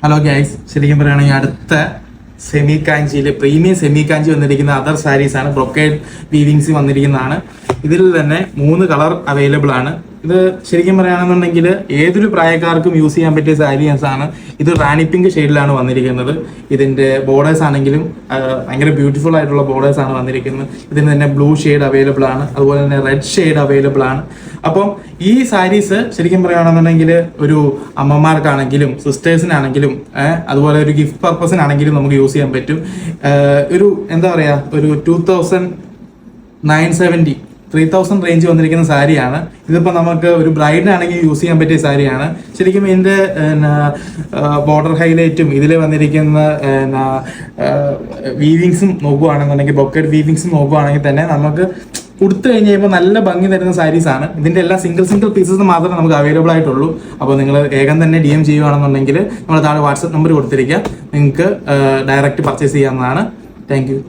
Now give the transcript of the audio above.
Hello guys, ശരിക്കും പറയുകയാണെങ്കിൽ അടുത്ത സെമി കാഞ്ചിയിൽ പ്രീമിയം സെമി കാഞ്ചി വന്നിരിക്കുന്ന അതർ സാരീസ് ആണ്. ബ്രൊക്കേഡ് വീവിങ്സ് വന്നിരിക്കുന്നതാണ്. ഇതിൽ തന്നെ 3 കളർ അവൈലബിൾ ആണ്. ഇത് ശരിക്കും പറയുകയാണെന്നുണ്ടെങ്കിൽ ഏതൊരു പ്രായക്കാർക്കും യൂസ് ചെയ്യാൻ പറ്റിയ സാരീസ് ആണ്. ഇത് റാണി പിങ്ക് ഷെയ്ഡിലാണ് വന്നിരിക്കുന്നത്. ഇതിന്റെ ബോർഡേഴ്സ് ആണെങ്കിലും ഭയങ്കര ബ്യൂട്ടിഫുൾ ആയിട്ടുള്ള ബോർഡേഴ്സ് ആണ് വന്നിരിക്കുന്നത്. ഇതിന് തന്നെ ബ്ലൂ ഷെയ്ഡ് അവൈലബിൾ ആണ്, അതുപോലെ തന്നെ റെഡ് ഷെയ്ഡ് അവൈലബിൾ ആണ്. അപ്പം ഈ സാരീസ് ശരിക്കും പറയുകയാണെന്നുണ്ടെങ്കിൽ ഒരു അമ്മമാർക്കാണെങ്കിലും സിസ്റ്റേഴ്സിനാണെങ്കിലും അതുപോലെ ഒരു ഗിഫ്റ്റ് പർപ്പസിനാണെങ്കിലും നമുക്ക് യൂസ് ചെയ്യാൻ പറ്റും. ഒരു എന്താ പറയാ, ഒരു 2970 3000 റേഞ്ച് വന്നിരിക്കുന്ന സാരിയാണ്. ഇതിപ്പോൾ നമുക്ക് ഒരു ബ്രൈഡിനാണെങ്കിൽ യൂസ് ചെയ്യാൻ പറ്റിയ സാരിയാണ്. ശരിക്കും ഇതിൻ്റെ ബോർഡർ ഹൈലൈറ്റും ഇതിൽ വന്നിരിക്കുന്ന വീവിങ്സും നോക്കുകയാണെന്നുണ്ടെങ്കിൽ, ബൊക്കേഡ് വീവിങ്സും നോക്കുകയാണെങ്കിൽ തന്നെ നമുക്ക് കൊടുത്തു കഴിഞ്ഞ് കഴിയുമ്പോൾ നല്ല ഭംഗി തരുന്ന സാരീസ് ആണ്. ഇതിൻ്റെ എല്ലാ സിംഗിൾ പീസസ് മാത്രമേ നമുക്ക് അവൈലബിൾ ആയിട്ടുള്ളൂ. അപ്പോൾ നിങ്ങൾ വേഗം തന്നെ DM ചെയ്യുകയാണെന്നുണ്ടെങ്കിൽ നമ്മൾ താഴെ വാട്സപ്പ് നമ്പർ കൊടുത്തിരിക്കുക, നിങ്ങൾക്ക് ഡയറക്റ്റ് പർച്ചേസ് ചെയ്യാവുന്നതാണ്. Thank you.